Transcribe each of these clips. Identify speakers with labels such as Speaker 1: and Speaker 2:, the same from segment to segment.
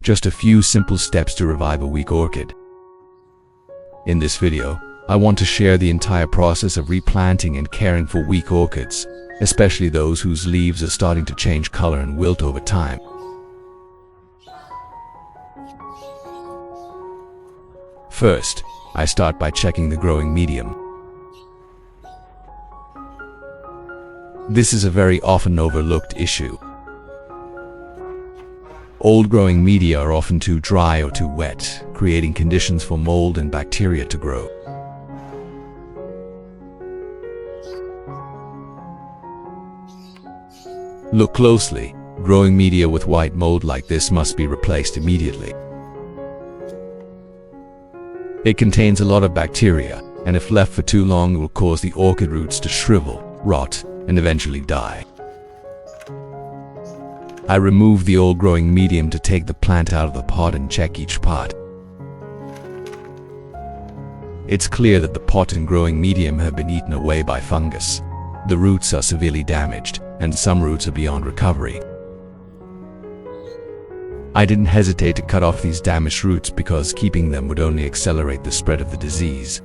Speaker 1: Just a few simple steps to revive a weak orchid. In this video, I want to share the entire process of replanting and caring for weak orchids, especially those whose leaves are starting to change color and wilt over time. First, I start by checking the growing medium. This is a very often overlooked issue. Old growing media are often too dry or too wet, creating conditions for mold and bacteria to grow. Look closely. Growing media with white mold like this must be replaced immediately. It contains a lot of bacteria, and if left for too long, it will cause the orchid roots to shrivel, rot, and eventually die. I remove the old growing medium to take the plant out of the pot and check each pot. It's clear that the pot and growing medium have been eaten away by fungus. The roots are severely damaged, and some roots are beyond recovery. I didn't hesitate to cut off these damaged roots because keeping them would only accelerate the spread of the disease.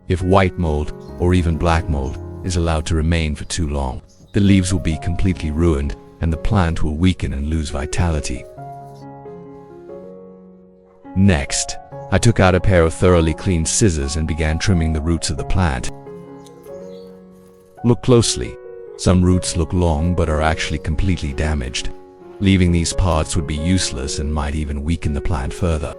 Speaker 1: If white mold, or even black mold, is allowed to remain for too long, the leaves will be completely ruined and the plant will weaken and lose vitality. Next, I took out a pair of thoroughly clean scissors and began trimming the roots of the plant. Look closely. Some roots look long but are actually completely damaged. Leaving these parts would be useless and might even weaken the plant further.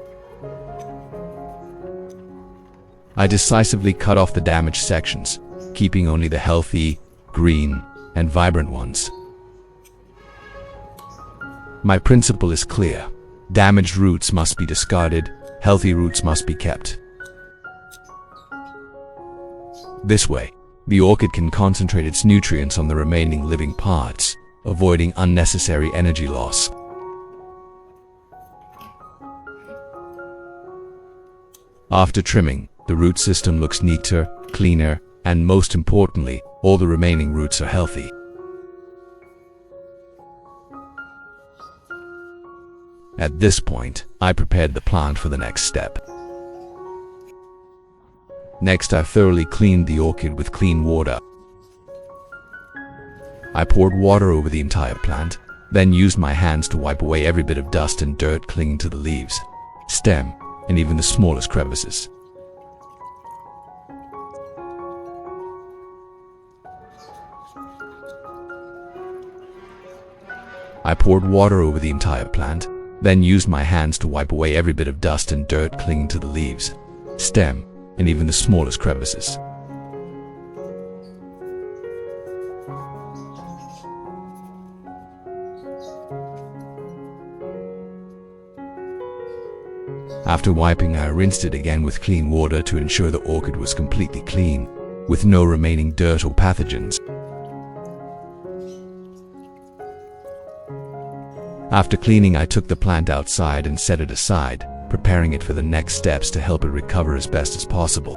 Speaker 1: I decisively cut off the damaged sections, keeping only the healthy, green, and vibrant ones. My principle is clear. Damaged roots must be discarded, healthy roots must be kept. This way, the orchid can concentrate its nutrients on the remaining living parts, avoiding unnecessary energy loss. After trimming, the root system looks neater, cleaner, and most importantly, all the remaining roots are healthy. At this point, I prepared the plant for the next step. Next, I thoroughly cleaned the orchid with clean water. I poured water over the entire plant, then used my hands to wipe away every bit of dust and dirt clinging to the leaves, stem, and even the smallest crevices. I poured water over the entire plant, then used my hands to wipe away every bit of dust and dirt clinging to the leaves, stem, and even the smallest crevices. After wiping, I rinsed it again with clean water to ensure the orchid was completely clean, with no remaining dirt or pathogens. After cleaning, I took the plant outside and set it aside, preparing it for the next steps to help it recover as best as possible.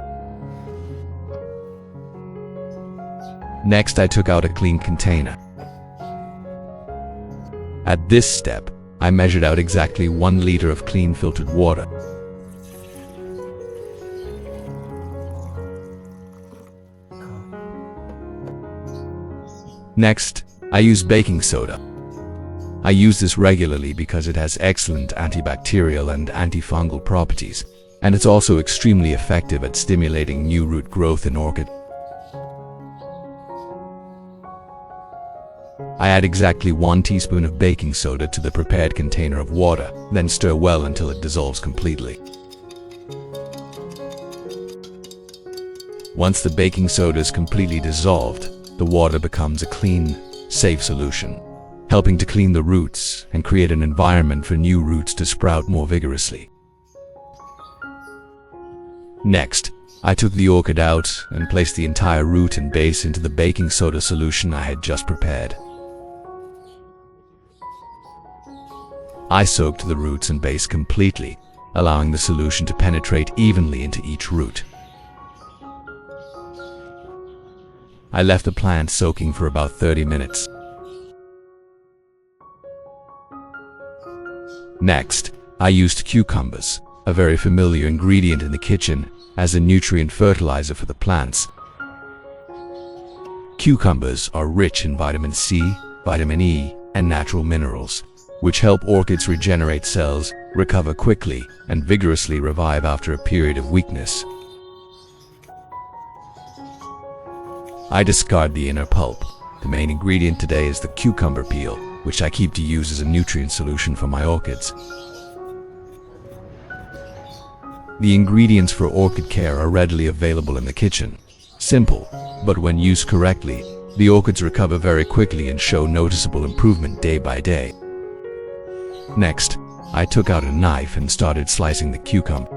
Speaker 1: Next, I took out a clean container. At this step, I measured out exactly 1 liter of clean filtered water. Next, I used baking soda. I use this regularly because it has excellent antibacterial and antifungal properties, and it's also extremely effective at stimulating new root growth in orchid. I add exactly 1 teaspoon of baking soda to the prepared container of water, then stir well until it dissolves completely. Once the baking soda is completely dissolved, the water becomes a clean, safe solution, helping to clean the roots and create an environment for new roots to sprout more vigorously. Next, I took the orchid out and placed the entire root and base into the baking soda solution I had just prepared. I soaked the roots and base completely, allowing the solution to penetrate evenly into each root. I left the plant soaking for about 30 minutes. Next, I used cucumbers, a very familiar ingredient in the kitchen, as a nutrient fertilizer for the plants. Cucumbers are rich in vitamin C, vitamin E, and natural minerals, which help orchids regenerate cells, recover quickly, and vigorously revive after a period of weakness. I discard the inner pulp. The main ingredient today is the cucumber peel, which I keep to use as a nutrient solution for my orchids. The ingredients for orchid care are readily available in the kitchen. Simple, but when used correctly, the orchids recover very quickly and show noticeable improvement day by day. Next, I took out a knife and started slicing the cucumber.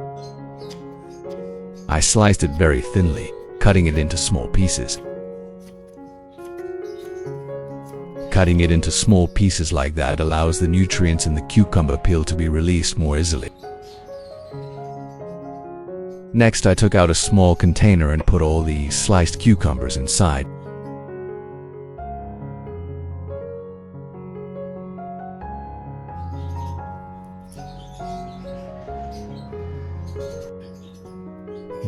Speaker 1: I sliced it very thinly, cutting it into small pieces. Cutting it into small pieces like that allows the nutrients in the cucumber peel to be released more easily. Next, I took out a small container and put all the sliced cucumbers inside.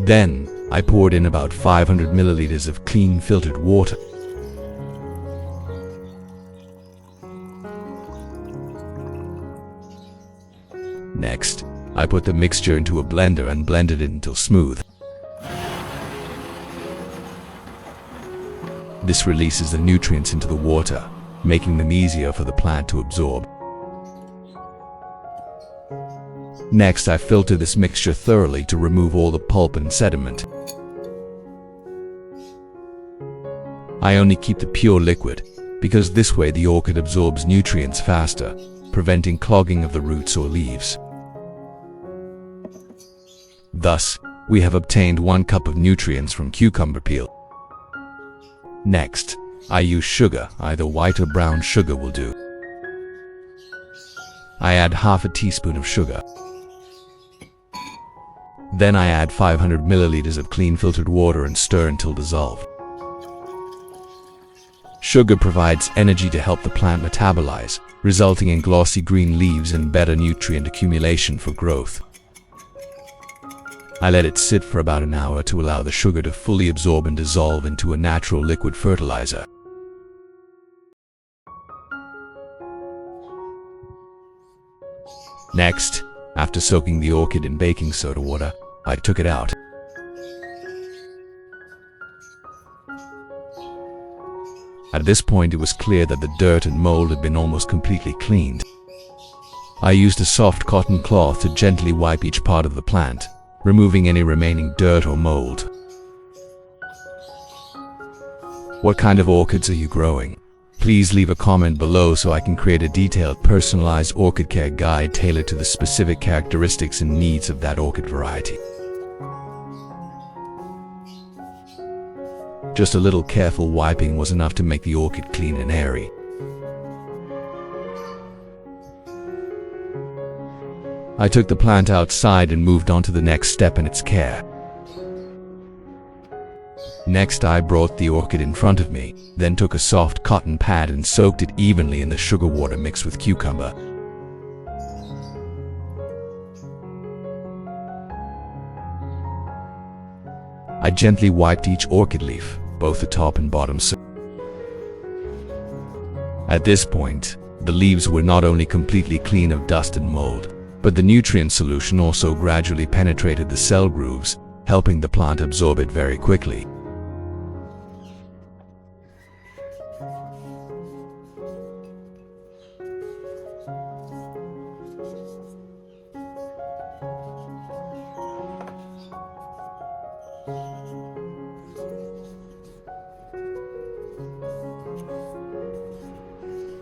Speaker 1: Then, I poured in about 500 milliliters of clean filtered water. Next, I put the mixture into a blender and blended it until smooth. This releases the nutrients into the water, making them easier for the plant to absorb. Next, I filter this mixture thoroughly to remove all the pulp and sediment. I only keep the pure liquid, because this way the orchid absorbs nutrients faster, preventing clogging of the roots or leaves. Thus, we have obtained 1 cup of nutrients from cucumber peel. Next, I use sugar, either white or brown sugar will do. I add half a teaspoon of sugar. Then I add 500 milliliters of clean filtered water and stir until dissolved. Sugar provides energy to help the plant metabolize, resulting in glossy green leaves and better nutrient accumulation for growth. I let it sit for about an hour to allow the sugar to fully absorb and dissolve into a natural liquid fertilizer. Next, after soaking the orchid in baking soda water, I took it out. At this point, it was clear that the dirt and mold had been almost completely cleaned. I used a soft cotton cloth to gently wipe each part of the plant, removing any remaining dirt or mold. What kind of orchids are you growing? Please leave a comment below so I can create a detailed, personalized orchid care guide tailored to the specific characteristics and needs of that orchid variety. Just a little careful wiping was enough to make the orchid clean and airy. I took the plant outside and moved on to the next step in its care. Next, I brought the orchid in front of me, then took a soft cotton pad and soaked it evenly in the sugar water mixed with cucumber. I gently wiped each orchid leaf, both the top and bottom. At this point, the leaves were not only completely clean of dust and mold, but the nutrient solution also gradually penetrated the cell grooves, helping the plant absorb it very quickly.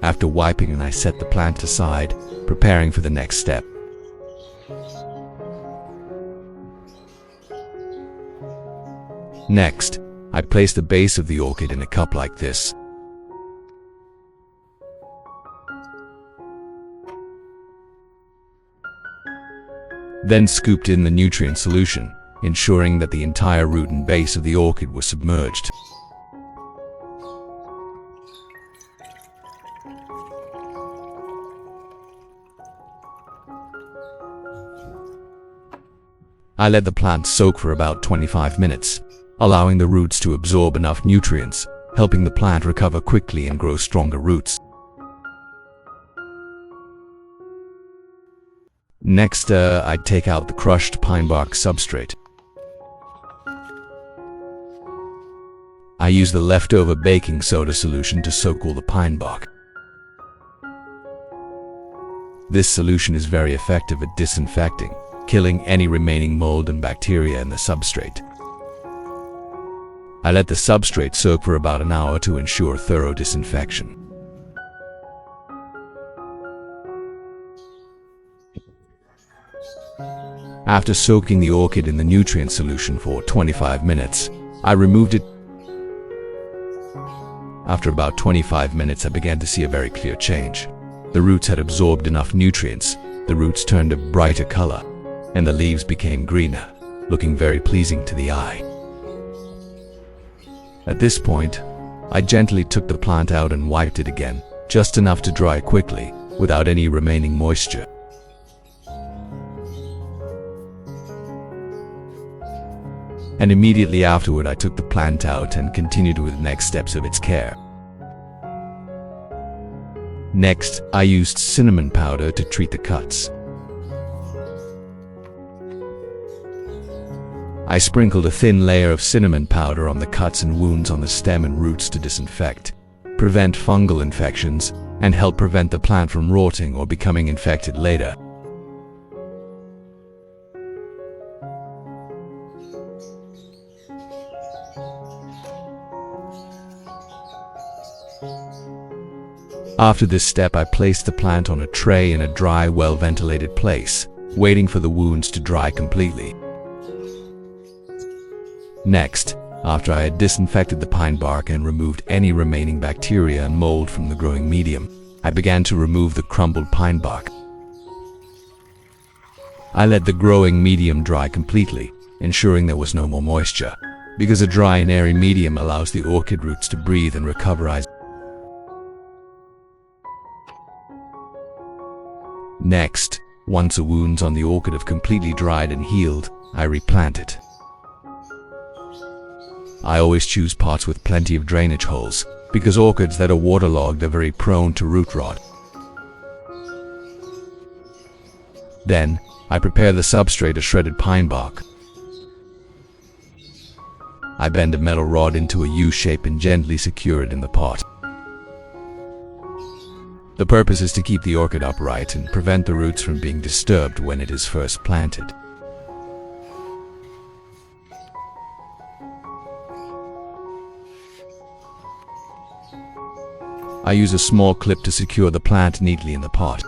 Speaker 1: After wiping, I set the plant aside, preparing for the next step. Next, I place the base of the orchid in a cup like this. Then scooped in the nutrient solution, ensuring that the entire root and base of the orchid was submerged. I let the plant soak for about 25 minutes, allowing the roots to absorb enough nutrients, helping the plant recover quickly and grow stronger roots. Next, I'd take out the crushed pine bark substrate. I use the leftover baking soda solution to soak all the pine bark. This solution is very effective at disinfecting, killing any remaining mold and bacteria in the substrate. I let the substrate soak for about an hour to ensure thorough disinfection. After soaking the orchid in the nutrient solution for 25 minutes, I removed it. After about 25 minutes, I began to see a very clear change. The roots had absorbed enough nutrients, the roots turned a brighter color, and the leaves became greener, looking very pleasing to the eye. At this point, I gently took the plant out and wiped it again, just enough to dry quickly, without any remaining moisture. And immediately afterward, I took the plant out and continued with the next steps of its care. Next, I used cinnamon powder to treat the cuts. I sprinkled a thin layer of cinnamon powder on the cuts and wounds on the stem and roots to disinfect, prevent fungal infections, and help prevent the plant from rotting or becoming infected later. After this step, I placed the plant on a tray in a dry, well-ventilated place, waiting for the wounds to dry completely. Next, after I had disinfected the pine bark and removed any remaining bacteria and mold from the growing medium, I began to remove the crumbled pine bark. I let the growing medium dry completely, ensuring there was no more moisture, because a dry and airy medium allows the orchid roots to breathe and recover. Next, once the wounds on the orchid have completely dried and healed, I replant it. I always choose pots with plenty of drainage holes, because orchids that are waterlogged are very prone to root rot. Then, I prepare the substrate of shredded pine bark. I bend a metal rod into a U shape and gently secure it in the pot. The purpose is to keep the orchid upright and prevent the roots from being disturbed when it is first planted. I use a small clip to secure the plant neatly in the pot.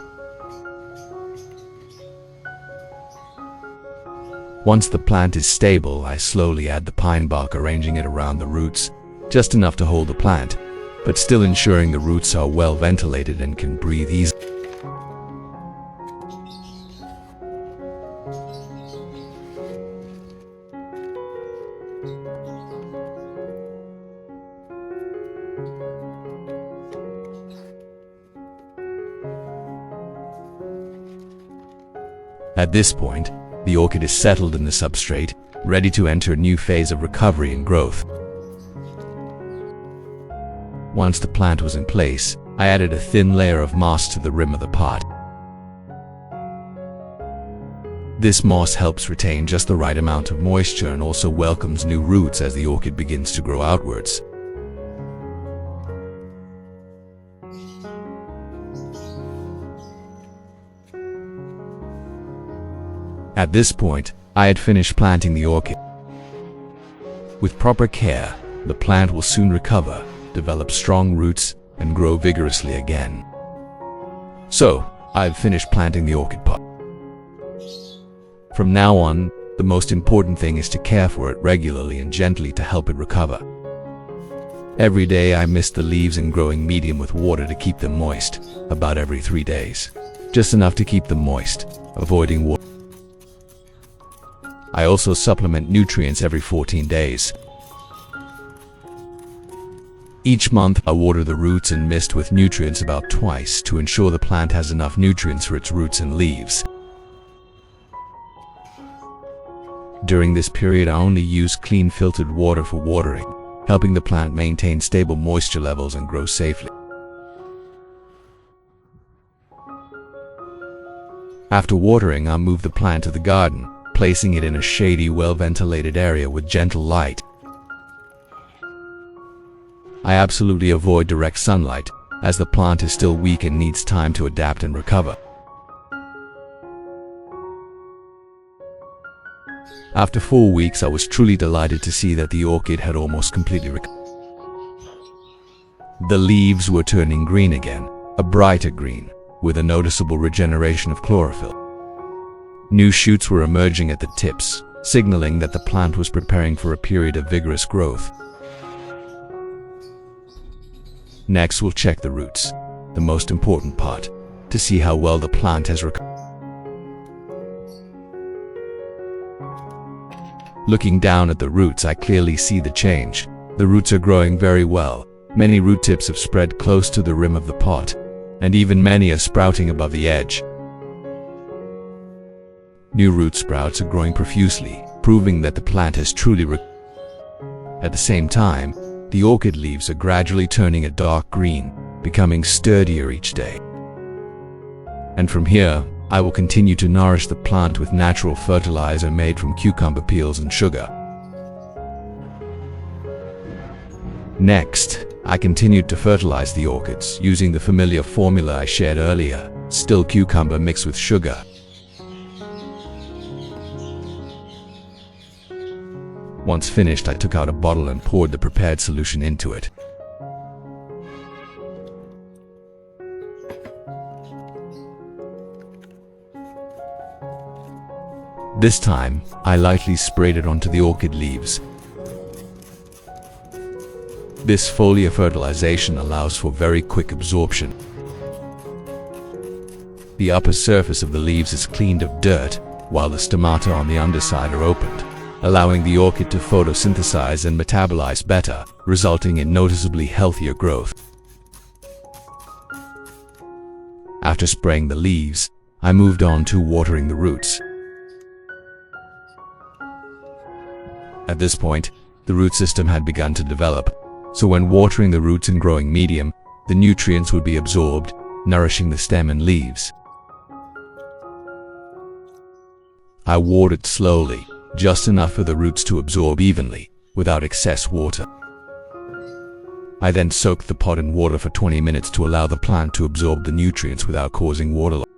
Speaker 1: Once the plant is stable, I slowly add the pine bark, arranging it around the roots, just enough to hold the plant, but still ensuring the roots are well ventilated and can breathe easily. At this point, the orchid is settled in the substrate, ready to enter a new phase of recovery and growth. Once the plant was in place, I added a thin layer of moss to the rim of the pot. This moss helps retain just the right amount of moisture and also welcomes new roots as the orchid begins to grow outwards. At this point, I had finished planting the orchid. With proper care, the plant will soon recover, develop strong roots, and grow vigorously again. So, I've finished planting the orchid pot. From now on, the most important thing is to care for it regularly and gently to help it recover. Every day I mist the leaves and growing medium with water to keep them moist, about every 3 days. Just enough to keep them moist, avoiding water. I also supplement nutrients every 14 days. Each month, I water the roots and mist with nutrients about twice to ensure the plant has enough nutrients for its roots and leaves. During this period, I only use clean filtered water for watering, helping the plant maintain stable moisture levels and grow safely. After watering, I move the plant to the garden, placing it in a shady, well-ventilated area with gentle light. I absolutely avoid direct sunlight, as the plant is still weak and needs time to adapt and recover. After 4 weeks, I was truly delighted to see that the orchid had almost completely recovered. The leaves were turning green again, a brighter green, with a noticeable regeneration of chlorophyll. New shoots were emerging at the tips, signaling that the plant was preparing for a period of vigorous growth. Next, we'll check the roots, the most important part, to see how well the plant has recovered. Looking down at the roots, I clearly see the change. The roots are growing very well. Many root tips have spread close to the rim of the pot, and even many are sprouting above the edge. New root sprouts are growing profusely, proving that the plant has truly recovered. At the same time, the orchid leaves are gradually turning a dark green, becoming sturdier each day. And from here, I will continue to nourish the plant with natural fertilizer made from cucumber peels and sugar. Next, I continued to fertilize the orchids using the familiar formula I shared earlier, still cucumber mixed with sugar. Once finished, I took out a bottle and poured the prepared solution into it. This time, I lightly sprayed it onto the orchid leaves. This foliar fertilization allows for very quick absorption. The upper surface of the leaves is cleaned of dirt, while the stomata on the underside are opened, allowing the orchid to photosynthesize and metabolize better, resulting in noticeably healthier growth. After spraying the leaves, I moved on to watering the roots. At this point, the root system had begun to develop, so when watering the roots in growing medium, the nutrients would be absorbed, nourishing the stem and leaves. I watered slowly, just enough for the roots to absorb evenly, without excess water. I then soaked the pot in water for 20 minutes to allow the plant to absorb the nutrients without causing water loss.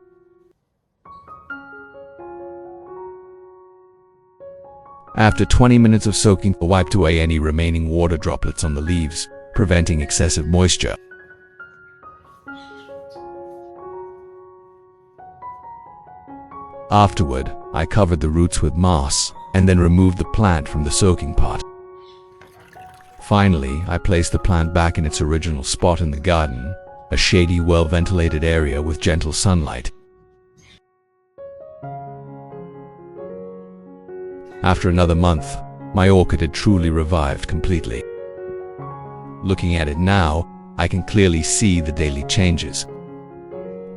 Speaker 1: After 20 minutes of soaking, I wiped away any remaining water droplets on the leaves, preventing excessive moisture. Afterward, I covered the roots with moss and then removed the plant from the soaking pot. Finally, I placed the plant back in its original spot in the garden, a shady, well-ventilated area with gentle sunlight. After another month, my orchid had truly revived completely. Looking at it now, I can clearly see the daily changes.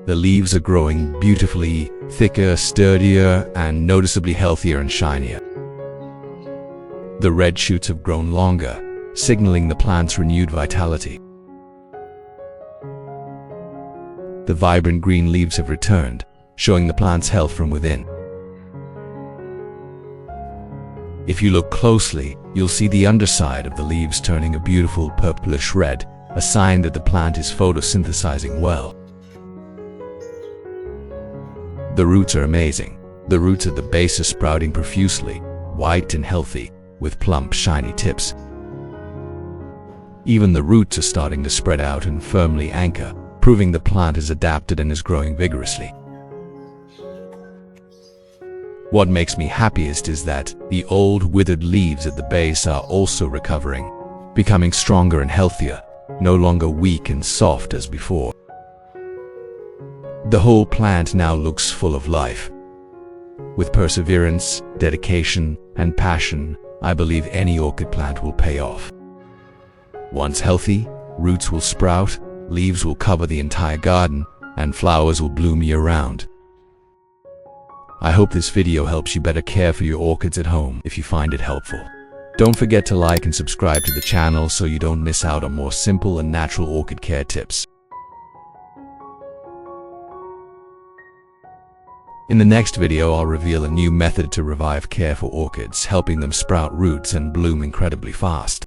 Speaker 1: The leaves are growing beautifully, thicker, sturdier, and noticeably healthier and shinier. The red shoots have grown longer, signaling the plant's renewed vitality. The vibrant green leaves have returned, showing the plant's health from within. If you look closely, you'll see the underside of the leaves turning a beautiful purplish red, a sign that the plant is photosynthesizing well. The roots are amazing. The roots at the base are sprouting profusely, white and healthy, with plump, shiny tips. Even the roots are starting to spread out and firmly anchor, proving the plant is adapted and is growing vigorously. What makes me happiest is that the old withered leaves at the base are also recovering, becoming stronger and healthier, no longer weak and soft as before. The whole plant now looks full of life. With perseverance, dedication, and passion, I believe any orchid plant will pay off. Once healthy, roots will sprout, leaves will cover the entire garden, and flowers will bloom year-round. I hope this video helps you better care for your orchids at home. If you find it helpful, don't forget to like and subscribe to the channel so you don't miss out on more simple and natural orchid care tips. In the next video, I'll reveal a new method to revive care for orchids, helping them sprout roots and bloom incredibly fast.